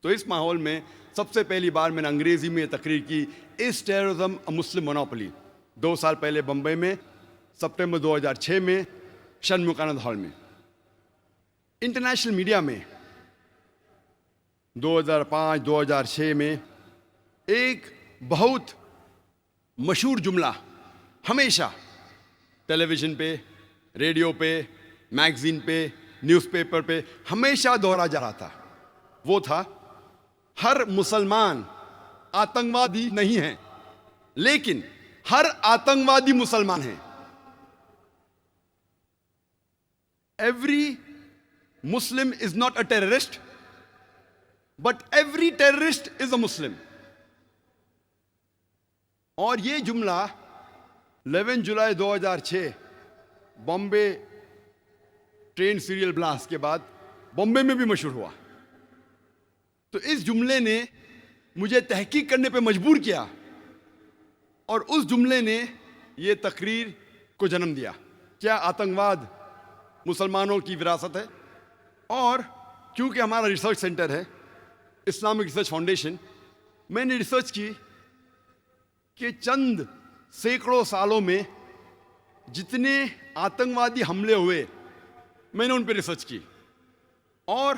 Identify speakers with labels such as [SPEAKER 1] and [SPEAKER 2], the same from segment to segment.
[SPEAKER 1] तो इस माहौल में सबसे पहली बार मैंने अंग्रेजी में तकरीर की, is terrorism a Muslim monopoly, 2 साल पहले बम्बई में, सितंबर 2006 में, षणमुखानंद हॉल में। इंटरनेशनल मीडिया में 2005-2006 में एक बहुत मशहूर जुमला हमेशा टेलीविज़न पे, रेडियो पे, मैगज़ीन पे, न्यूज़पेपर पे हमेशा दोहरा जा रहा था। वो था, हर मुसलमान आतंकवादी नहीं है, लेकिन हर आतंकवादी मुसलमान है। Every Muslim is not a terrorist, but every terrorist is a Muslim. और ये जुमला 11 जुलाई 2006 बॉम्बे ट्रेन सीरियल ब्लास्ट के बाद बॉम्बे में भी मशहूर हुआ। तो इस जुमले ने मुझे तहकीक करने पे मजबूर किया और उस जुमले ने ये तकरीर को जन्म दिया। क्या आतंकवाद मुसलमानों की विरासत है? और क्योंकि हमारा रिसर्च सेंटर है इस्लामिक रिसर्च फाउंडेशन, मैंने रिसर्च की कि चंद सैकड़ों सालों में जितने आतंकवादी हमले हुए, मैंने उन पर रिसर्च की और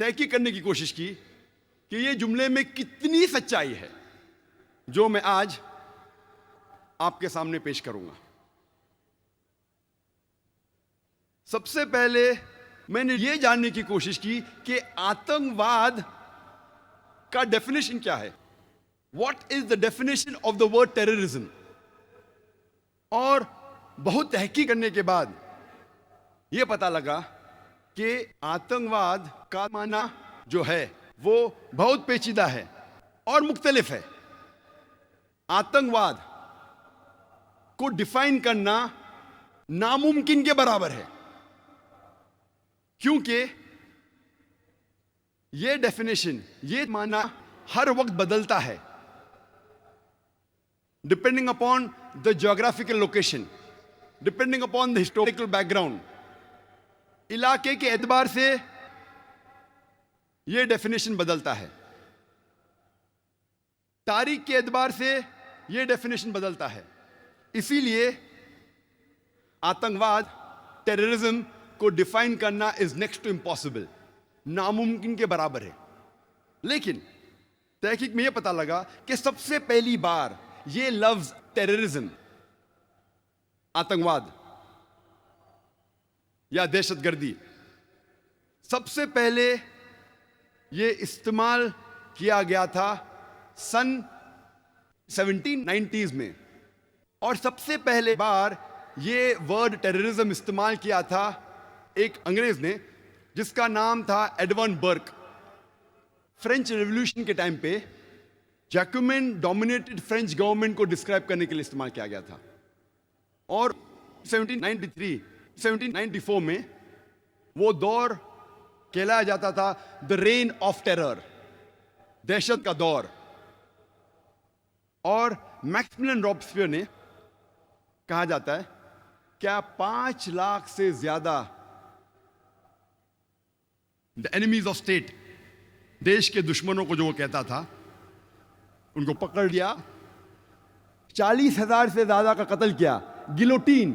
[SPEAKER 1] तहकीक करने की कोशिश की कि ये जुमले में कितनी सच्चाई है, जो मैं आज आपके सामने पेश करूंगा। सबसे पहले मैंने ये जानने की कोशिश की कि आतंकवाद का डेफिनेशन क्या है। What is the definition of the word terrorism? और बहुत तहकीक करने के बाद यह पता लगा कि आतंकवाद का माना जो है वो बहुत पेचीदा है और मुख्तलिफ है। आतंकवाद को डिफाइन करना नामुमकिन के बराबर है, क्योंकि यह डेफिनेशन, ये माना हर वक्त बदलता है depending upon the geographical location, depending upon the historical background. इलाके के एतबार से यह डेफिनेशन बदलता है, तारीख के एतबार से यह डेफिनेशन बदलता है। इसीलिए आतंकवाद, टेररिज्म को डिफाइन करना इज नेक्स्ट टू इम्पॉसिबल, नामुमकिन के बराबर है। लेकिन तहकीक में यह पता लगा कि सबसे पहली बार ये लफ्ज टेररिज्म, आतंकवाद या दहशतगर्दी, सबसे पहले ये इस्तेमाल किया गया था सन 1790s में, और सबसे पहले बार ये वर्ड टेररिज्म इस्तेमाल किया था एक अंग्रेज ने जिसका नाम था एडवर्न बर्क। फ्रेंच रेवोल्यूशन के टाइम पे जैकोबिन डोमिनेटेड फ्रेंच गवर्नमेंट को डिस्क्राइब करने के लिए इस्तेमाल किया गया था। और 1793, 1794 में वो दौर कहलाया जाता था द रेन ऑफ टेरर, दहशत का दौर। और मैक्सिमिलियन रॉबस्पियर ने, कहा जाता है, क्या 5 लाख से ज्यादा द एनिमीज ऑफ स्टेट, देश के दुश्मनों को जो वो कहता था, उनको पकड़ लिया, 40,000 से ज्यादा का कत्ल किया। गिलोटीन,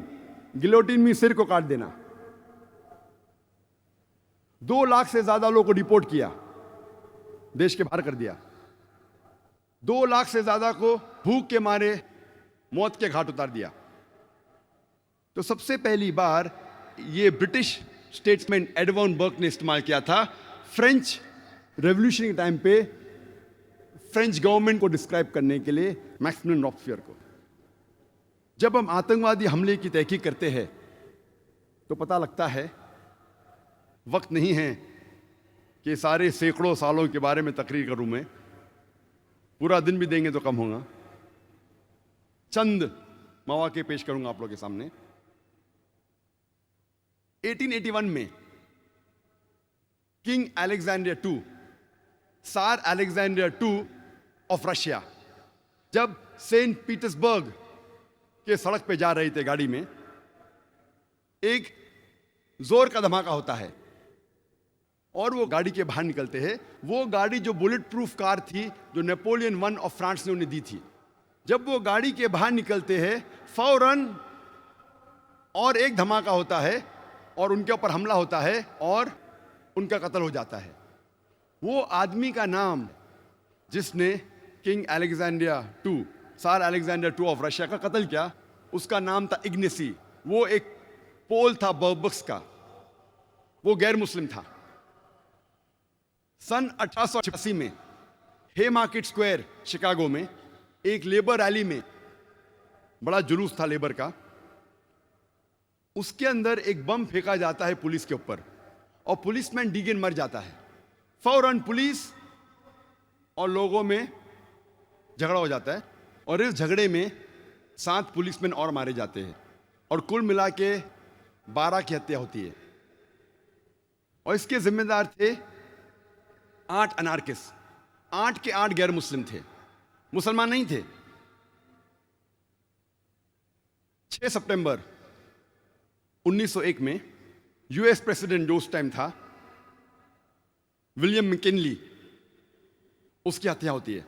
[SPEAKER 1] गिलोटीन में सिर को काट देना। 2 लाख से ज्यादा लोगों को डिपोर्ट किया, देश के बाहर कर दिया। 2 लाख से ज्यादा को भूख के मारे मौत के घाट उतार दिया। तो सबसे पहली बार ये ब्रिटिश स्टेट्समैन एडवर्न बर्क ने इस्तेमाल किया था फ्रेंच रेवोल्यूशन के टाइम पे फ्रेंच गवर्नमेंट को डिस्क्राइब करने के लिए मैक्सिमिलियन रॉबस्पियर को। जब हम आतंकवादी हमले की तहकीक करते हैं तो पता लगता है वक्त नहीं है कि सारे सैकड़ों सालों के बारे में तकरीर करूं मैं, पूरा दिन भी देंगे तो कम होगा। चंद मौके पेश करूंगा आप लोगों के सामने। 1881 में किंग अलेक्जेंडर II, सार अलेक्जेंडर II ऑफ रशिया, जब सेंट पीटर्सबर्ग के सड़क पे जा रहे थे गाड़ी में, एक जोर का धमाका होता है और वो गाड़ी के बाहर निकलते हैं। वो गाड़ी जो बुलेट प्रूफ कार थी, जो नेपोलियन वन ऑफ फ्रांस ने उन्हें दी थी। जब वो गाड़ी के बाहर निकलते हैं, फौरन और एक धमाका होता है और उनके ऊपर हमला होता है और उनका कत्ल हो जाता है। वो आदमी का नाम जिसने किंग अलेक्जेंडर II, सार अलेक्जेंडर II ऑफ रशिया का कत्ल किया, उसका नाम था इग्नेसी। वो एक पोल था बर्बक्स का, वो गैर मुस्लिम था। सन 1886 में हे मार्केट स्क्वायर शिकागो में एक लेबर रैली में, बड़ा जुलूस था लेबर का, उसके अंदर एक बम फेंका जाता है पुलिस के ऊपर और पुलिसमैन डीगन मर जाता है। फौरन पुलिस और लोगों में झगड़ा हो जाता है और इस झगड़े में 7 पुलिसमैन और मारे जाते हैं और कुल मिला के 12 की हत्या होती है। और इसके जिम्मेदार थे 8 अनार्किस्ट। 8 के 8 गैर मुस्लिम थे, मुसलमान नहीं थे। 6 सितंबर 1901 में यूएस प्रेसिडेंट जो उस टाइम था, विलियम मैकिनली, उसकी हत्या होती है।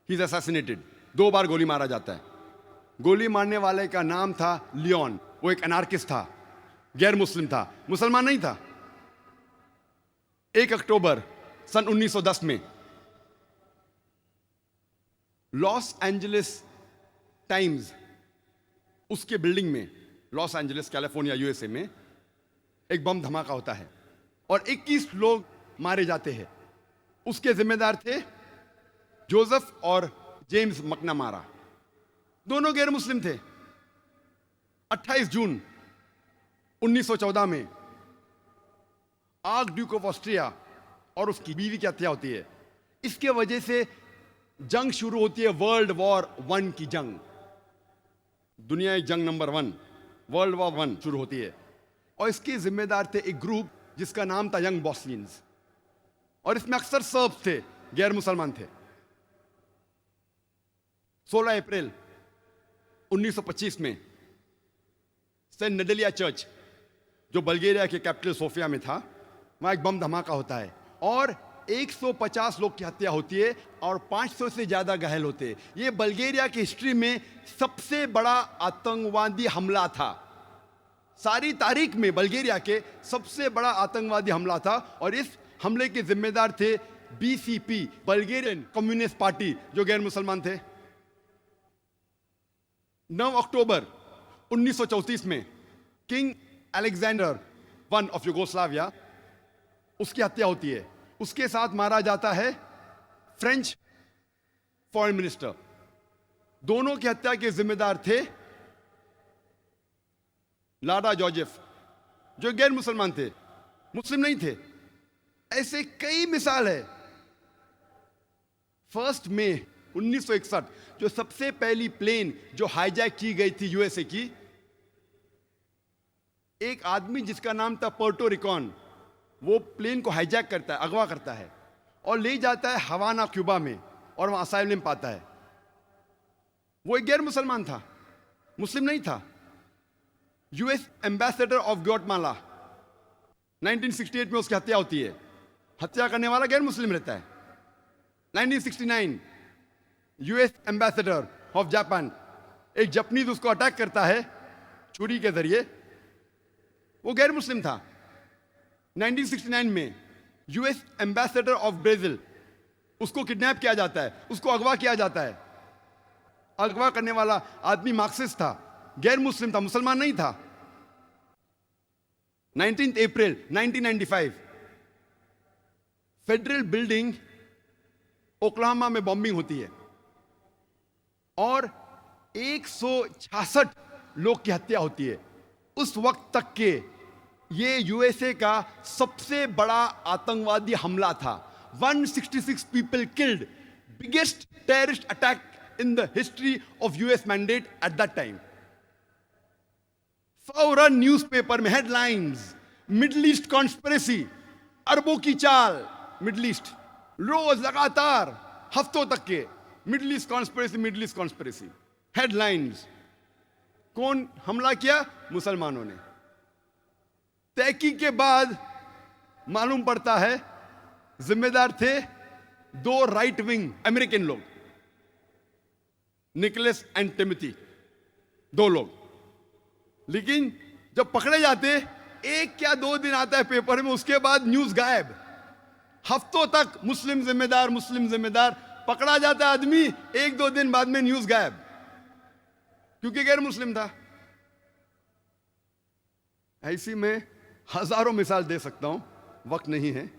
[SPEAKER 1] He is assassinated. 2 बार गोली मारा जाता है। गोली मारने वाले का नाम था लियोन। वो एक अनार्किस्ट था, गैर मुस्लिम था, मुसलमान नहीं था। 1 अक्टूबर सन 1910 में लॉस एंजलिस टाइम्स, उसके बिल्डिंग में, लॉस एंजलिस कैलिफोर्निया यूएसए में, एक बम धमाका होता है और 21 लोग मारे जाते हैं। उसके जिम्मेदार थे जोसेफ और जेम्स मकनामारा, दोनों गैर मुस्लिम थे। 28 जून 1914 में आर्क ड्यूक ऑफ ऑस्ट्रिया और उसकी बीवी की हत्या होती है। इसके वजह से जंग शुरू होती है, वर्ल्ड वॉर 1 की जंग, दुनिया की जंग नंबर 1, वर्ल्ड वॉर 1 शुरू होती है। और इसके जिम्मेदार थे एक ग्रुप जिसका नाम था यंग बॉस्नियंस, और इसमें अक्सर सर्ब्स थे, गैर मुसलमान थे। 16 अप्रैल 1925 में सेंट नेडेलिया चर्च, जो बल्गेरिया के कैपिटल सोफिया में था, वहां एक बम धमाका होता है और 150 लोग की हत्या होती है और 500 से ज्यादा घायल होते हैं। यह बल्गेरिया की हिस्ट्री में सबसे बड़ा आतंकवादी हमला था। सारी तारीख में बल्गेरिया के सबसे बड़ा आतंकवादी हमला था और इस हमले के जिम्मेदार थे BCP, बल्गेरियन कम्युनिस्ट पार्टी, जो गैर मुसलमान थे। 9 अक्टूबर 1934 में king Alexander I of Yugoslavia, उसकी हत्या होती है। उसके साथ मारा जाता है फ्रेंच फॉरेन मिनिस्टर। दोनों की हत्या के जिम्मेदार थे लाडा जोसेफ, जो गैर मुसलमान थे, मुस्लिम नहीं थे। ऐसे कई मिसाल है। 1 मई 1961 जो सबसे पहली प्लेन जो हाईजैक की गई थी यूएसए की, एक आदमी जिसका नाम था पोर्टो रिकॉन, वो प्लेन को हाईजैक करता है, अगवा करता है और ले जाता है हवाना, क्यूबा में, और वहां असाइलम पाता है। वो एक गैर मुसलमान था, मुस्लिम नहीं था। यूएस एम्बेसडर ऑफ ग्वाटेमाला, 1968 में उसकी हत्या होती है। हत्या करने वाला गैर मुस्लिम रहता है। 1969 यूएस एम्बेसडर ऑफ जापान, एक जापानीज उसको अटैक करता है छुरी के जरिए, वो गैर मुस्लिम था। 1969 में यूएस एम्बेसडर ऑफ ब्राजील, उसको किडनैप किया जाता है, उसको अगवा किया जाता है। अगवा करने वाला आदमी मार्क्सिस्ट था, गैर मुस्लिम था, मुसलमान नहीं था। 19 अप्रैल 1995 फेडरल बिल्डिंग ओक्लाहोमा में बॉम्बिंग होती है और 166 लोग की हत्या होती है। उस वक्त तक के ये यूएसए का सबसे बड़ा आतंकवादी हमला था। 166 people killed, biggest terrorist attack in the history of US mandate at that time. फौरन न्यूज़पेपर में हेडलाइंस, मिडिल ईस्ट कॉन्स्पिरेसी, अरबों की चाल, मिडिल ईस्ट, रोज लगातार हफ्तों तक के middle east conspiracy, middle east conspiracy headlines. कौन हमला किया? मुसलमानों ने। तहकीक के बाद मालूम पड़ता है जिम्मेदार थे दो राइट विंग अमेरिकन लोग, निकोलस एंड टिमोथी, दो लोग। लेकिन जब पकड़े जाते, एक या दो दिन आता है पेपर में, उसके बाद न्यूज गायब। हफ्तों तक मुस्लिम जिम्मेदार, पकड़ा जाता आदमी, एक दो दिन बाद में न्यूज गायब, क्योंकि गैर मुस्लिम था। ऐसी में हजारों मिसाल दे सकता हूं, वक्त नहीं है।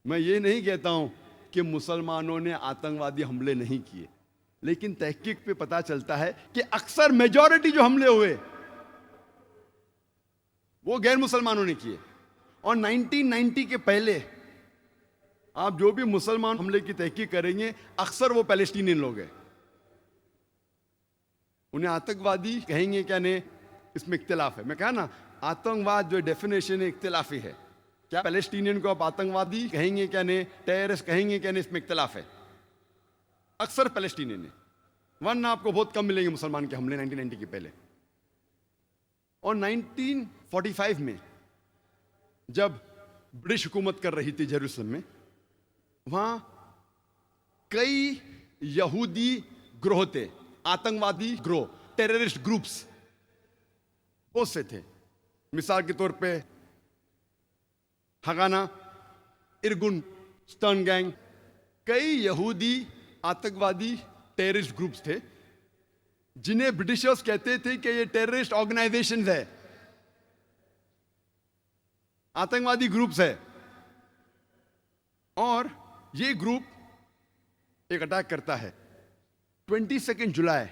[SPEAKER 1] मैं ये नहीं कहता हूं कि मुसलमानों ने आतंकवादी हमले नहीं किए, लेकिन तहकीक पे पता चलता है कि अक्सर मेजॉरिटी जो हमले हुए वो गैर मुसलमानों ने किए। और 1990 के पहले आप जो भी मुसलमान हमले की तहकीक करेंगे, अक्सर वो पैलेस्टीनियन लोग हैं। उन्हें आतंकवादी कहेंगे क्या नहीं, इसमें इख्तिलाफ है। मैं कहा ना, आतंकवाद जो डेफिनेशन है इख्तिलाफी है। क्या पैलेस्टीनियन को आप आतंकवादी कहेंगे क्या नहीं, टेररिस्ट कहेंगे क्या नहीं, इसमें इख्तिलाफ है। अक्सर पैलेस्टीनियन है, वरना आपको बहुत कम मिलेंगे मुसलमान के हमले 1990 के पहले। और 1945 में जब ब्रिटिश हुकूमत कर रही थी जेरूसलम में, वहां कई यहूदी ग्रोह थे, आतंकवादी ग्रोह, टेररिस्ट ग्रुप्स बहुत से थे। मिसाल के तौर पे हगाना, इरगुन, स्टर्न गैंग, कई यहूदी आतंकवादी टेररिस्ट ग्रुप्स थे, जिन्हें ब्रिटिशर्स कहते थे कि ये टेररिस्ट ऑर्गेनाइजेशंस है, आतंकवादी ग्रुप्स है। और ये ग्रुप एक अटैक करता है 22 जुलाई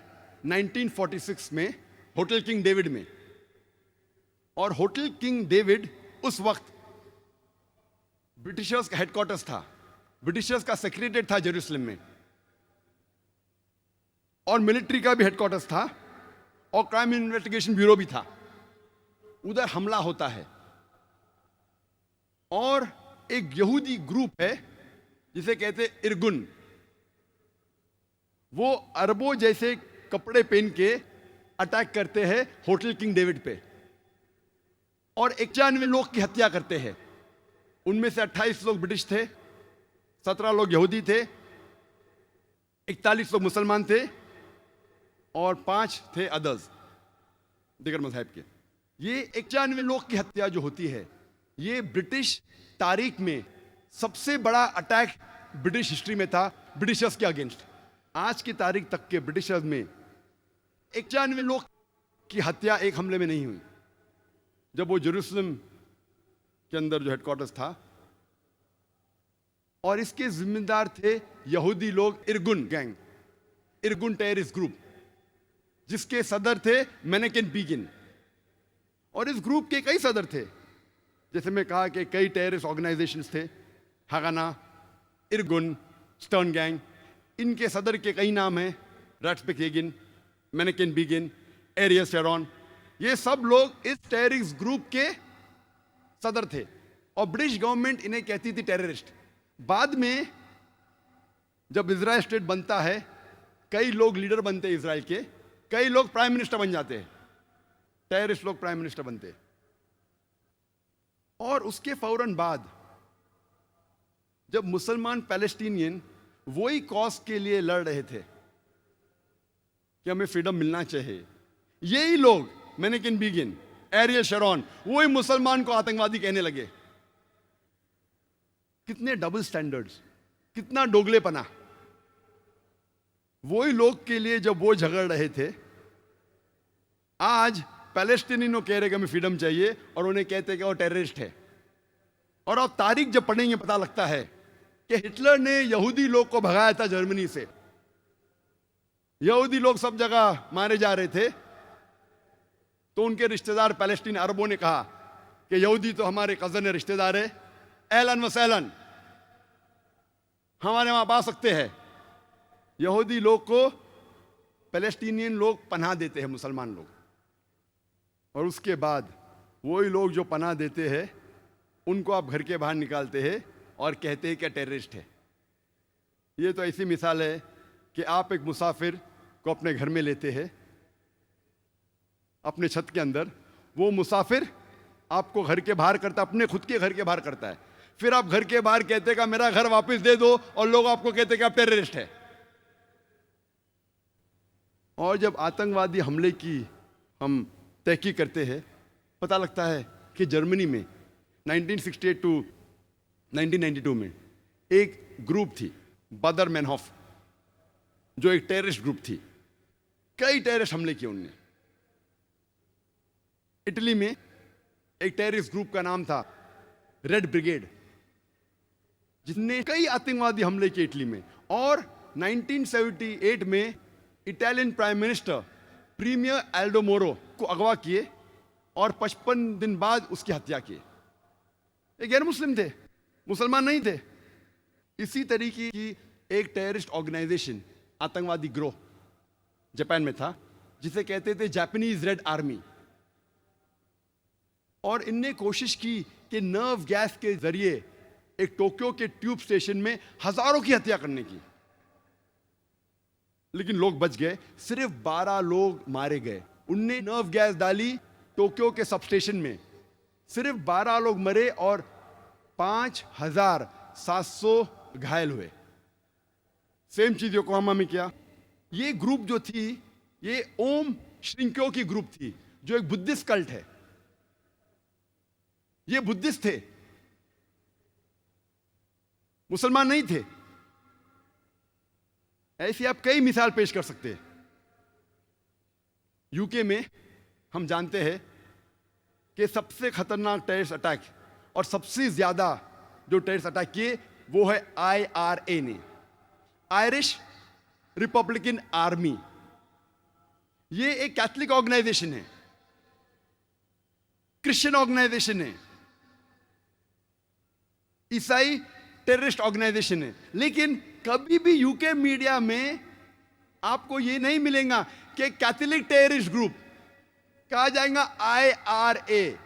[SPEAKER 1] 1946 में होटल किंग डेविड में। और होटल किंग डेविड उस वक्त ब्रिटिशर्स का हेडक्वार्टर्स था, ब्रिटिशर्स का सेक्रेटरीट था जेरूसलम में, और मिलिट्री का भी हेडक्वार्टर्स था, और क्राइम इन्वेस्टिगेशन ब्यूरो भी था। उधर हमला होता है, और एक यहूदी ग्रुप है जिसे कहते इरगुन, वो अरबों जैसे कपड़े पहन के अटैक करते हैं होटल किंग डेविड पे, और 91 लोग की हत्या करते हैं। उनमें से 28 लोग ब्रिटिश थे, 17 लोग यहूदी थे, 41 लोग मुसलमान थे, और 5 थे अदर्स, दिगर मजहब के। ये 91 लोग की हत्या जो होती है, ये ब्रिटिश तारीख में सबसे बड़ा अटैक ब्रिटिश हिस्ट्री में था ब्रिटिशर्स के अगेंस्ट। आज की तारीख तक के ब्रिटिशर्स में 91 लोग की हत्या एक हमले में नहीं हुई। जब वो जेरूसलम के अंदर जो हेडक्वार्टर्स था, और इसके जिम्मेदार थे यहूदी लोग, इरगुन गैंग, इरगुन टेररिस्ट ग्रुप, जिसके सदर थे मेनेकेन बिगिन। और इस ग्रुप के कई सदर थे, जैसे मैं कहा कि कई टेररिस्ट ऑर्गेनाइजेशंस थे, हगाना, इरगुन, स्टर्न गैंग। इनके सदर के कई नाम हैं, रट्सबेक-हेगिन, मेनेकेन बिगिन, एरियल शेरॉन। ये सब लोग इस टेररिस्ट ग्रुप के सदर थे, और ब्रिटिश गवर्नमेंट इन्हें कहती थी टेररिस्ट। बाद में जब इजराइल स्टेट बनता है, कई लोग लीडर बनते हैं इजराइल के, कई लोग प्राइम मिनिस्टर बन जाते हैं, टेररिस्ट लोग प्राइम मिनिस्टर बनते हैं। और उसके फौरन बाद जब मुसलमान पैलेस्टीनियन वही कॉज के लिए लड़ रहे थे कि हमें फ्रीडम मिलना चाहिए, यही लोग मेनेकेन बिगिन, एरियल शेरॉन, वही मुसलमान को आतंकवादी कहने लगे। कितने डबल स्टैंडर्ड्स, कितना दोगलेपना। वही लोग के लिए जब वो झगड़ रहे थे, आज पैलेस्टीनियनों कह रहे कि हमें फ्रीडम चाहिए, और उन्हें कहते कि वो टेररिस्ट है। और अब तारीख जब पढ़ेंगे पता लगता है कि हिटलर ने यहूदी लोग को भगाया था जर्मनी से। यहूदी लोग सब जगह मारे जा रहे थे, तो उनके रिश्तेदार पैलेस्टीन अरबों ने कहा कि यहूदी तो हमारे कजन रिश्तेदार है, एलन व सहलन, हमारे वहां आ सकते हैं। यहूदी लोग को पैलेस्टीनियन लोग पनाह देते हैं, मुसलमान लोग। और उसके बाद वही लोग जो पनाह देते हैं, उनको आप घर के बाहर निकालते हैं और कहते हैं कि टेररिस्ट है। ये तो ऐसी मिसाल है कि आप एक मुसाफिर को अपने घर में लेते हैं, अपने छत के अंदर, वो मुसाफिर आपको घर के बाहर करता, अपने खुद के घर के बाहर करता है, फिर आप घर के बाहर कहते का मेरा घर वापस दे दो, और लोग आपको कहते कि आप टेररिस्ट है। और जब आतंकवादी हमले की हम तहकीक करते हैं, पता लगता है कि जर्मनी में 1968 टू 1992 में एक ग्रुप थी, बादर मैनहॉफ, जो एक टेररिस्ट ग्रुप थी। कई टेररिस्ट हमले किए उनने। इटली में एक टेररिस्ट ग्रुप का नाम था रेड ब्रिगेड, जिसने कई आतंकवादी हमले किए इटली में। और 1978 में Italian prime minister premier Aldo Moro को अगवा किए और 55 दिन बाद उसकी हत्या की। ये गैर मुस्लिम थे, मुसलमान नहीं थे। इसी तरीके की एक टेररिस्ट ऑर्गेनाइजेशन, आतंकवादी ग्रोह जापान में था, जिसे कहते थे जापानीज रेड आर्मी। और इनने कोशिश की कि नर्व गैस के जरिए एक टोक्यो के ट्यूब स्टेशन में हजारों की हत्या करने की, लेकिन लोग बच गए। सिर्फ 12 लोग मारे गए। उनने नर्व गैस डाली टोक्यो के सब स्टेशन में, सिर्फ 12 लोग मरे और 5700 घायल हुए। सेम चीज योकोहामा में किया। ये ग्रुप जो थी, ये ओम श्रिंक्यो की ग्रुप थी, जो एक बुद्धिस्ट कल्ट है। ये बुद्धिस्ट थे, मुसलमान नहीं थे। ऐसी आप कई मिसाल पेश कर सकते हैं। यूके में हम जानते हैं कि सबसे खतरनाक टेररिस्ट अटैक और सबसे ज्यादा जो टेररिस्ट अटैक किए वो है IRA ने, आयरिश रिपब्लिकन आर्मी। ये एक कैथलिक ऑर्गेनाइजेशन है, क्रिश्चियन ऑर्गेनाइजेशन है, ईसाई टेररिस्ट ऑर्गेनाइजेशन है। लेकिन कभी भी यूके मीडिया में आपको ये नहीं मिलेगा कि कैथोलिक टेररिस्ट ग्रुप, कहा जाएगा IRA,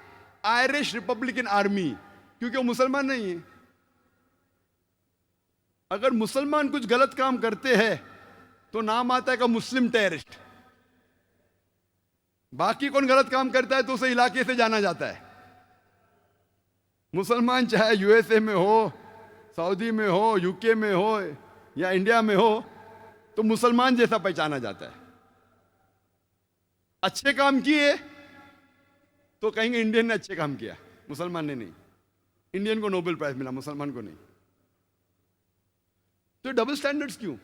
[SPEAKER 1] आयरिश रिपब्लिकन आर्मी, क्योंकि वो मुसलमान नहीं है। अगर मुसलमान कुछ गलत काम करते हैं तो नाम आता है का मुस्लिम टेररिस्ट। बाकी कौन गलत काम करता है तो उसे इलाके से जाना जाता है। मुसलमान चाहे USA में हो, सऊदी में हो, यूके में हो या इंडिया में हो, तो मुसलमान जैसा पहचाना जाता है। अच्छे काम किए तो कहेंगे इंडियन ने अच्छे काम किया, मुसलमान ने नहीं। इंडियन को नोबेल प्राइज मिला, मुसलमान को नहीं। तो डबल स्टैंडर्ड्स क्यों?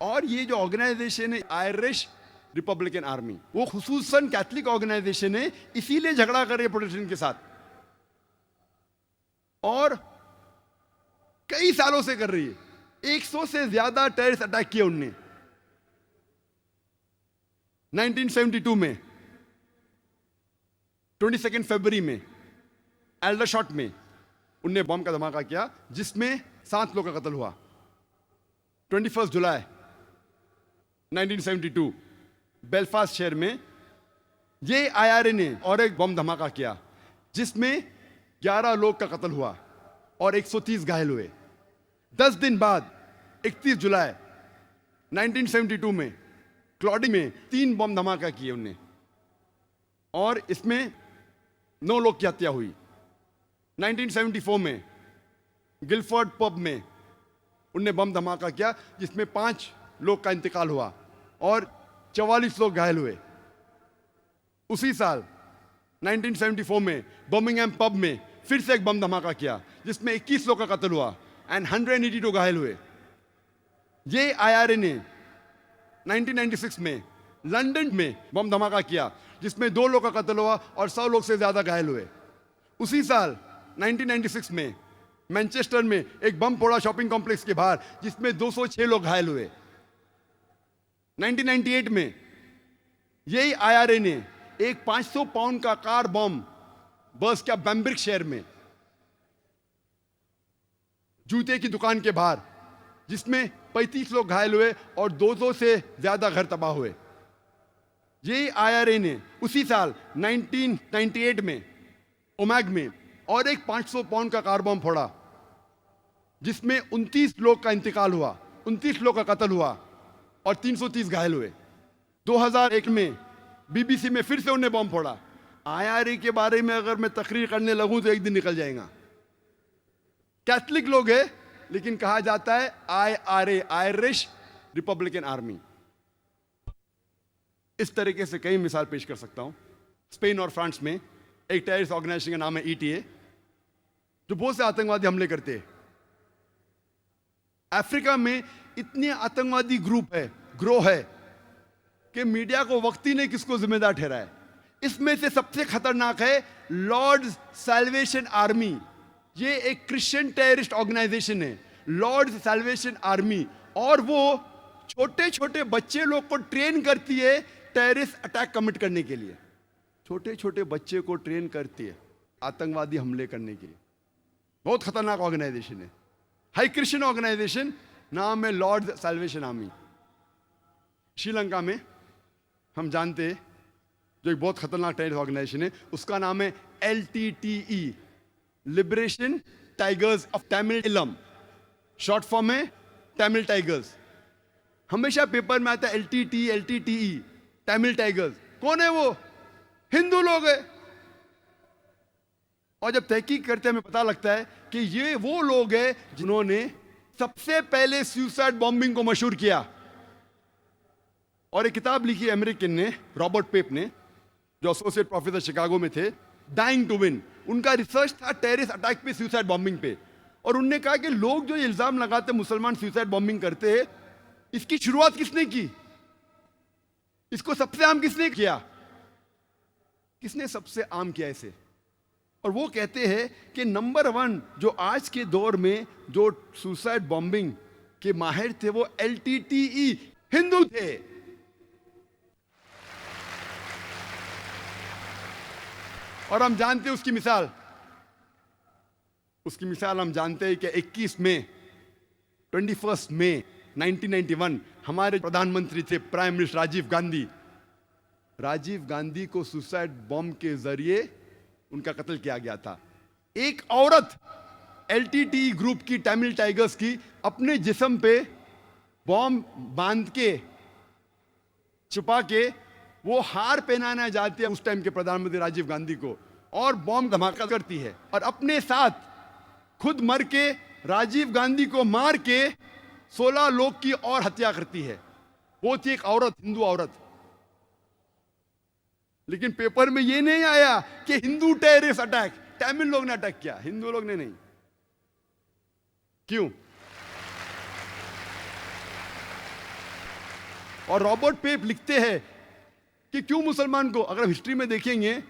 [SPEAKER 1] और ये जो ऑर्गेनाइजेशन है आयरिश रिपब्लिकन आर्मी, वो खुसूसन कैथलिक ऑर्गेनाइजेशन है, इसीलिए झगड़ा कर रही है प्रोटेस्टेंट के साथ और कई सालों से कर रही है। 100 से ज्यादा टेररिस्ट अटैक किए उनने। 1972 में 22 फरवरी में एल्डरशॉट में उनने बम का धमाका किया, जिसमें 7 लोगों का कत्ल हुआ। 21 जुलाई 1972 बेलफास्ट शहर में ये IRA ने और एक बम धमाका किया, जिसमें 11 लोग का कत्ल हुआ और 130 घायल हुए। 10 दिन बाद 31 जुलाई 1972 में क्लॉडिंग में 3 बम धमाका किए उनने और इसमें 9 लोग की हत्या हुई। 1974 में गिलफोर्ड पब में उनने बम धमाका किया, जिसमें 5 लोग का इंतकाल हुआ और 44 लोग घायल हुए। उसी साल 1974 में बर्मिंघम पब में फिर से एक बम धमाका किया, जिसमें 21 लोग का कत्ल हुआ एंड 182 घायल हुए। ये IRA ने 1996 में लंदन में बम धमाका किया, जिसमें 2 लोग का कत्ल हुआ और 100 लोग से ज्यादा घायल हुए। उसी साल 1996 में मैनचेस्टर में एक बम फोड़ा शॉपिंग कॉम्प्लेक्स के बाहर, जिसमें 206 लोग घायल हुए। 1998 में यही IRA ने एक 500 पाउंड का कार बम बर्स्ट किया बैम्ब्रिक शहर में, जूते की दुकान के बाहर, जिसमें 35 लोग घायल हुए और 200 से ज्यादा घर तबाह हुए। यही IRA ने उसी साल 1998 में ओमैग में और एक 500 पाउंड का कार बम फोड़ा, जिसमें 29 लोग का इंतकाल हुआ, 29 लोग का कत्ल हुआ और 330 घायल हुए। 2001 में BBC में फिर से उन्हें बम फोड़ा। IRA के बारे में अगर मैं तकरीर करने लगूं तो एक दिन निकल जाएगा। कैथलिक लोग हैं, लेकिन कहा जाता है IRA, आयरिश रिपब्लिकन आर्मी। इस तरीके से कई मिसाल पेश कर सकता हूं। स्पेन और फ्रांस में एक टेररिस्ट ऑर्गेनाइजेशन का नाम है ETA, जो बहुत से आतंकवादी हमले करते हैं। अफ्रीका में इतने आतंकवादी ग्रुप है, ग्रोह है, कि मीडिया को वक्त ही नहीं किसको जिम्मेदार ठहराए। इसमें से सबसे खतरनाक है लॉर्ड्स सैल्वेशन आर्मी। ये एक क्रिश्चियन टेररिस्ट ऑर्गेनाइजेशन है, लॉर्ड्स सैल्वेशन आर्मी, और वो छोटे छोटे बच्चे लोग को ट्रेन करती है टेररिस्ट अटैक कमिट करने के लिए। छोटे छोटे बच्चे को ट्रेन करती है आतंकवादी हमले करने के लिए। बहुत खतरनाक ऑर्गेनाइजेशन है, हाई क्रिश्चियन ऑर्गेनाइजेशन, नाम है लॉर्ड्स सैल्वेशन आर्मी। श्रीलंका में हम जानते हैं जो एक बहुत खतरनाक टेररिस्ट ऑर्गेनाइजेशन है, उसका नाम है LTTE, liberation tigers of Tamil इलम, शॉर्ट फॉर्म है तमिल टाइगर्स। हमेशा पेपर में आता है LTTE, तमिल टाइगर्स। कौन है वो? हिंदू लोग है। और जब तहकीक करते हैं हमें पता लगता है कि ये वो लोग हैं जिन्होंने सबसे पहले सुसाइड बॉम्बिंग को मशहूर किया। और एक किताब लिखी अमेरिकन ने, रॉबर्ट पेप ने, जो एसोसिएट प्रोफेसर शिकागो में थे, डाइंग टू विन। उनका रिसर्च था टेररिस्ट अटैक पे, सुसाइड बॉम्बिंग पे। और उन्होंने कहा कि लोग जो इल्जाम लगाते मुसलमान सुसाइड बॉम्बिंग करते हैं, इसकी शुरुआत किसने की? इसको सबसे आम किसने किया? किसने सबसे आम किया इसे? और वो कहते हैं कि नंबर 1 जो आज के दौर में जो सुसाइड बॉम्बिंग के माहिर थे वो LTTE हिंदू थे। और हम जानते हैं उसकी मिसाल हम जानते हैं कि 21 मई 1991 हमारे प्रधानमंत्री थे प्राइम मिनिस्टर राजीव गांधी को सुसाइड बॉम्ब के जरिए उनका कत्ल किया गया था। एक औरत LTTE ग्रुप की, तमिल टाइगर्स की, अपने जिस्म पे बॉम्ब बांध के, छुपा के, वो हार पहनाना जाती है उस टाइम के प्रधानमंत्री राजीव गांधी को, और बॉम्ब धमाका करती है, और अपने साथ खुद मर के राजीव गांधी को मार के 16 लोग की और हत्या करती है। वो थी एक औरत, हिंदू औरत। लेकिन पेपर में ये नहीं आया कि हिंदू टेररिस्ट अटैक, तमिल लोग ने अटैक किया, हिंदू लोग ने नहीं। क्यों? और रॉबर्ट पेप लिखते हैं कि क्यों मुसलमान को, अगर हिस्ट्री में देखेंगे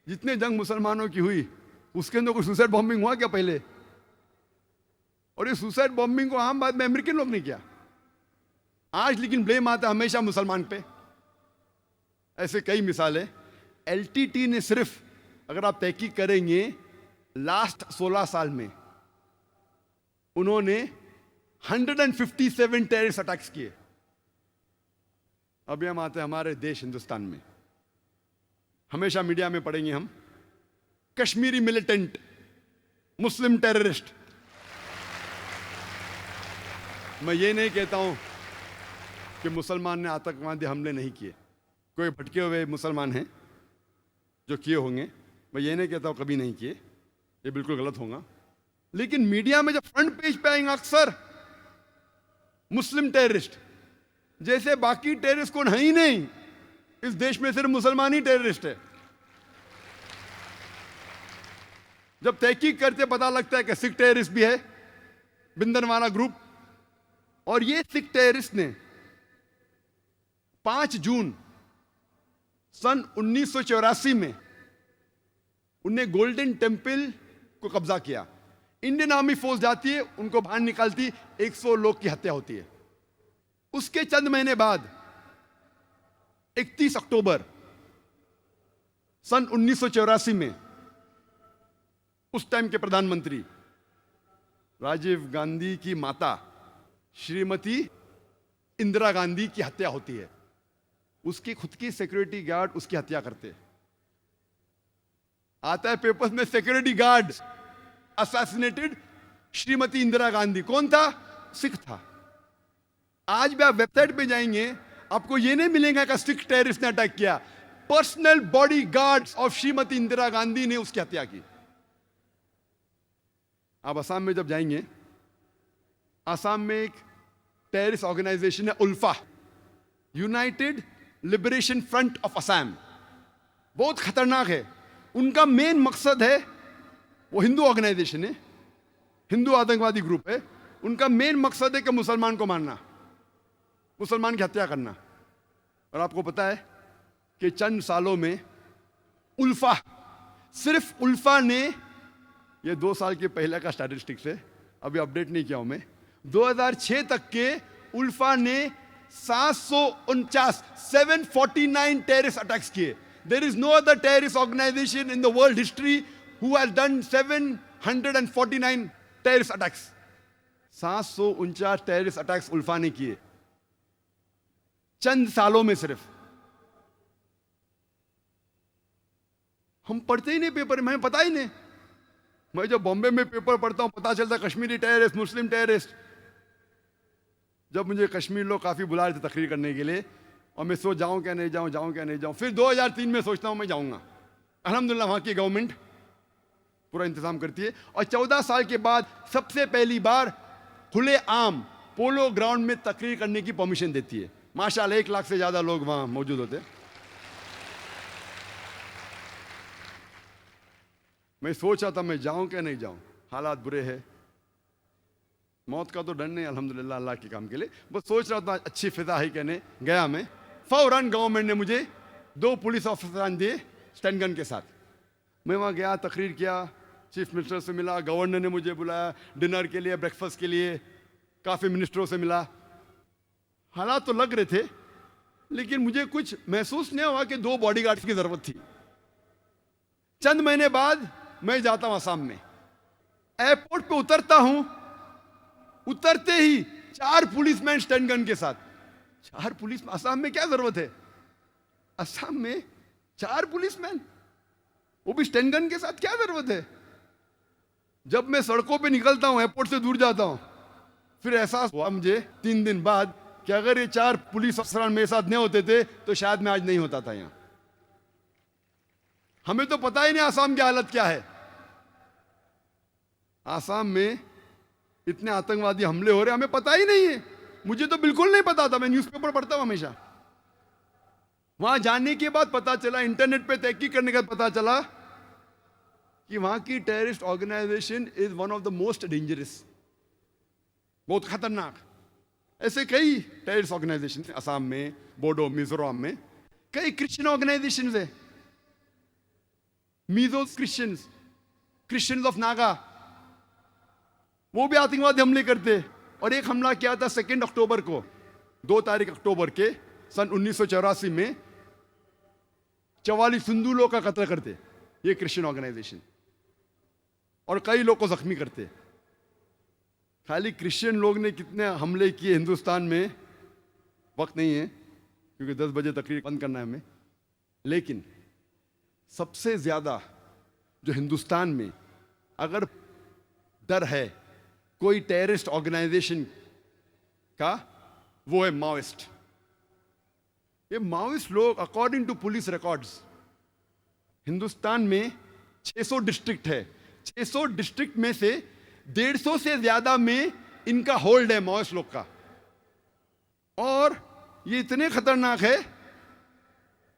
[SPEAKER 1] जितने जंग मुसलमानों की हुई उसके अंदर कोई सुसाइड बॉम्बिंग हुआ क्या पहले? और ये सुसाइड बॉम्बिंग को आम बात में अमेरिकन लोग ने किया। आज लेकिन ब्लेम आता हमेशा मुसलमान पे। ऐसे कई मिसालें। LTT ने सिर्फ, अगर आप तहकीक करेंगे, लास्ट 16 साल में उन्होंने 157 टेररिस्ट अटैक्स किए। अभी हम आते हैं हमारे देश हिंदुस्तान में। हमेशा मीडिया में पढ़ेंगे हम कश्मीरी मिलिटेंट, मुस्लिम टेररिस्ट। मैं ये नहीं कहता हूं कि मुसलमान ने आतंकवादी हमले नहीं किए, कोई भटके हुए मुसलमान हैं जो किए होंगे, मैं ये नहीं कहता हूं कभी नहीं किए, ये बिल्कुल गलत होगा। लेकिन मीडिया में जब फ्रंट पेज पे आएंगे अक्सर मुस्लिम टेररिस्ट, जैसे बाकी टेररिस्ट कौन है ही नहीं, इस देश में सिर्फ मुसलमान ही टेररिस्ट है। जब तहकीक करते पता लगता है कि सिख टेररिस्ट भी है, बिंदनवाला ग्रुप। और ये सिख टेररिस्ट ने 5 जून सन 1984 में उनने गोल्डन टेम्पल को कब्जा किया। इंडियन आर्मी फोर्स जाती है, उनको बाहर निकालती, 100 लोग की हत्या होती है। उसके चंद महीने बाद 31 अक्टूबर सन 1984 में उस टाइम के प्रधानमंत्री राजीव गांधी की माता श्रीमती इंदिरा गांधी की हत्या होती है। उसकी खुद की सिक्योरिटी गार्ड उसकी हत्या करते। आता है पेपर्स में security guard assassinated Shrimati Indira Gandhi. कौन था? सिख था। आज भी आप वेबसाइट पे जाएंगे, आपको ये नहीं मिलेगा कि सिख टेररिस्ट ने अटैक किया। Personal body guards of Shrimati Indira Gandhi ने उसकी हत्या की। आप असम में जब जाएंगे, असम में एक टेररिस्ट ऑर्गेनाइजेशन है ULFA, United Liberation Front of Assam. बहुत खतरनाक है। उनका मेन मकसद है, वो हिंदू ऑर्गेनाइजेशन है, हिंदू आतंकवादी ग्रुप है। उनका मेन मकसद है कि मुसलमान को मारना, मुसलमान की हत्या करना। और आपको पता है कि चंद सालों में उल्फा, सिर्फ उल्फा ने, ये 2 साल के पहले का स्टैटिस्टिक्स है, अभी अपडेट नहीं किया हूं मैं, 2006 तक के उल्फा ने 749 टेररिस्ट अटैक्स किए। There is no other terrorist organisation in the world history who has done 749 terrorist attacks. 749 terrorist attacks ULFA ने किए चंद सालों में सिर्फ। हम पढ़ते ही नहीं पेपर में, हमें पता ही नहीं। मैं जब बॉम्बे में पेपर पढ़ता हूं पता चलता कश्मीरी टेररिस्ट, मुस्लिम टेररिस्ट। जब मुझे कश्मीर लोग काफी बुला रहे थे तकरीर करने के लिए, और मैं सोच जाऊं क्या नहीं जाऊं, जाऊं क्या नहीं जाऊं, फिर 2003 में सोचता हूं मैं जाऊंगा। अल्हम्दुलिल्लाह वहां की गवर्नमेंट पूरा इंतजाम करती है। और 14 साल के बाद सबसे पहली बार खुले आम पोलो ग्राउंड में तकरीर करने की परमिशन देती है। माशाल्लाह 1 लाख से ज्यादा लोग वहां मौजूद होते। मैं सोच रहा था मैं जाऊं क्या नहीं जाऊं, हालात बुरे हैं। मौत का तो डर नहीं अल्हम्दुलिल्लाह अल्लाह के काम के लिए, बस सोच रहा था अच्छी फिजा है कहने गया मैं। फौरन गवर्नमेंट ने मुझे 2 पुलिस ऑफिसर दिए स्टैंड गन के साथ। मैं वहाँ गया, तकरीर किया, चीफ मिनिस्टर से मिला, गवर्नर ने मुझे बुलाया डिनर के लिए, ब्रेकफास्ट के लिए, काफ़ी मिनिस्टरों से मिला। हालात तो लग रहे थे, लेकिन मुझे कुछ महसूस नहीं हुआ कि 2 बॉडीगार्ड्स की ज़रूरत थी। चंद महीने बाद मैं जाता हूँ असम में, एयरपोर्ट पे उतरता हूँ, उतरते ही 4 पुलिसमैन स्टैंड गन के साथ। 4 पुलिस, असम में क्या जरूरत है? असम में 4 पुलिसमैन, वो भी स्टैंड गन के साथ, क्या जरूरत है? जब मैं सड़कों पे निकलता हूं, एयरपोर्ट से दूर जाता हूं, फिर एहसास हुआ मुझे 3 दिन बाद कि अगर ये 4 पुलिस अफसरान मेरे साथ नहीं होते थे तो शायद मैं आज नहीं होता था यहां। हमें तो पता ही नहीं असम की हालत क्या है। असम में इतने आतंकवादी हमले हो रहे, हमें पता ही नहीं है। मुझे तो बिल्कुल नहीं पता था, मैं न्यूज़पेपर पढ़ता हूं हमेशा। वहां जाने के बाद पता चला, इंटरनेट पे तहकीक करने के बाद पता चला कि वहां की terrorist organisation is one of the most dangerous, बहुत खतरनाक। ऐसे कई टेररिस्ट ऑर्गेनाइजेशन है असम में, बोडो, मिजोरम में। कई क्रिश्चियन ऑर्गेनाइजेशन है, मीजो क्रिश्चियंस ऑफ नागा, वो भी आतंकवादी हमले करते। और एक हमला किया था 2 अक्टूबर को, 2 तारीख अक्टूबर के सन 1984 में 44 हिंदू लोग का कत्ल करते ये क्रिश्चियन ऑर्गेनाइजेशन, और कई लोग को जख्मी करते। खाली क्रिश्चियन लोग ने कितने हमले किए हिंदुस्तान में वक्त नहीं है, क्योंकि 10 बजे तकरीर बंद करना है हमें। लेकिन सबसे ज्यादा जो हिंदुस्तान में अगर डर है कोई टेररिस्ट ऑर्गेनाइजेशन का, वो है माओइस्ट। ये माओइस्ट लोग according to police records, Hindustan में 600 डिस्ट्रिक्ट है, 600 डिस्ट्रिक्ट में से 150 से ज्यादा में इनका होल्ड है माओइस्ट लोग का। और ये इतने खतरनाक है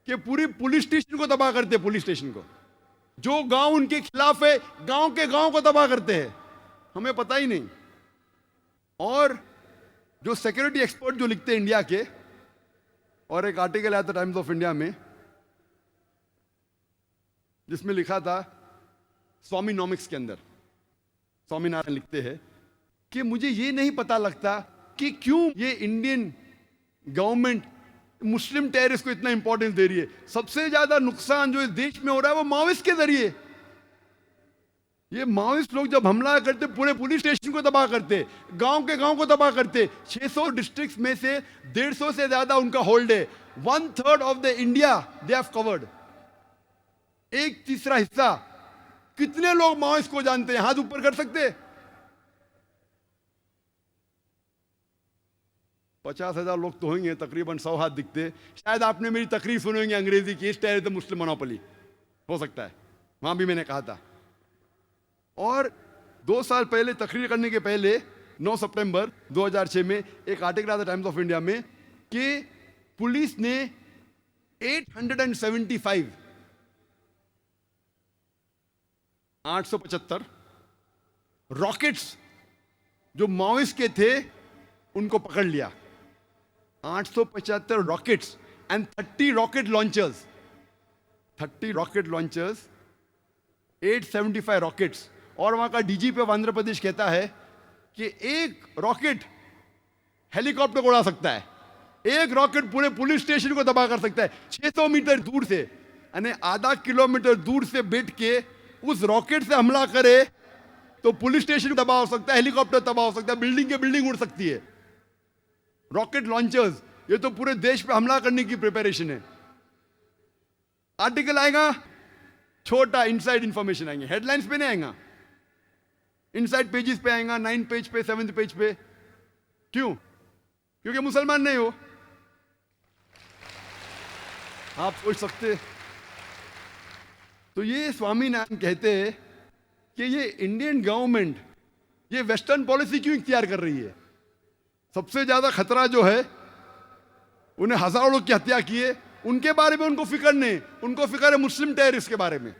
[SPEAKER 1] कि पूरी पुलिस स्टेशन को तबाह करते हैं। पुलिस स्टेशन को, जो गांव उनके खिलाफ है, गांव के गांव को तबाह करते हैं, हमें पता ही नहीं। और जो सिक्योरिटी एक्सपर्ट जो लिखते हैं इंडिया के, और एक आर्टिकल आया था टाइम्स ऑफ इंडिया में जिसमें लिखा था, स्वामीनॉमिक्स के अंदर स्वामीनारायण लिखते हैं कि मुझे ये नहीं पता लगता कि क्यों ये इंडियन गवर्नमेंट मुस्लिम टेररिस्ट को इतना इंपॉर्टेंस दे रही है। सबसे ज्यादा नुकसान जो इस देश में हो रहा है वो माओइस्ट के जरिए। ये माओइस्ट लोग जब हमला करते, पूरे पुलिस स्टेशन को तबाह करते, गांव के गांव को तबाह करते। 600 डिस्ट्रिक्ट्स में से 150 से ज्यादा उनका होल्ड है। 1/3 of the India they have covered. 1/3 हिस्सा। कितने लोग माओइस्ट को जानते हैं? हाथ ऊपर कर सकते? 50,000 लोग तो होंगे, तकरीबन 100 हाथ दिखते। शायद आपने मेरी तकरीर सुनी होंगी अंग्रेजी की, स्टेयर द मुस्लिम मोनोपोली, हो सकता है वहां भी मैंने कहा था। और 2 साल पहले, तकरीर करने के पहले 9 सितंबर 2006 में एक आर्टिकल आता टाइम्स ऑफ इंडिया में कि पुलिस ने 875 रॉकेट्स जो माओइस्ट के थे उनको पकड़ लिया। 875 rockets and 30 rocket launchers, 30 rocket launchers, 875 rockets. और वहां का डीजीपी ऑफ आंध्र प्रदेश कहता है कि एक रॉकेट हेलीकॉप्टर को उड़ा सकता है, एक रॉकेट पूरे पुलिस स्टेशन को तबाह कर सकता है 600 मीटर दूर से। यानी आधा किलोमीटर दूर से बैठ के उस रॉकेट से हमला करे तो पुलिस स्टेशन तबाह हो सकता है, हेलीकॉप्टर तबाह हो सकता है, बिल्डिंग के बिल्डिंग उड़ सकती है। रॉकेट लॉन्चर्स, ये तो पूरे देश पे हमला करने की प्रिपरेशन है। आर्टिकल आएगा, छोटा इनसाइड इंफॉर्मेशन आएंगे, हेडलाइंस पे नहीं आएगा, इनसाइड पेजेस पे आएगा, 9 पेज पे, 7 पेज पे। क्यों? क्योंकि मुसलमान नहीं हो। आप सोच सकते। तो ये स्वामीनाथन कहते हैं कि ये इंडियन गवर्नमेंट ये वेस्टर्न पॉलिसी क्यों इख्तियार कर रही है? सबसे ज्यादा खतरा जो है, उन्हें हजारों लोग की हत्या की है, उनके बारे में उनको फिक्र नहीं, उनको फिक्र है मुस्लिम टेररिस्ट के बारे में।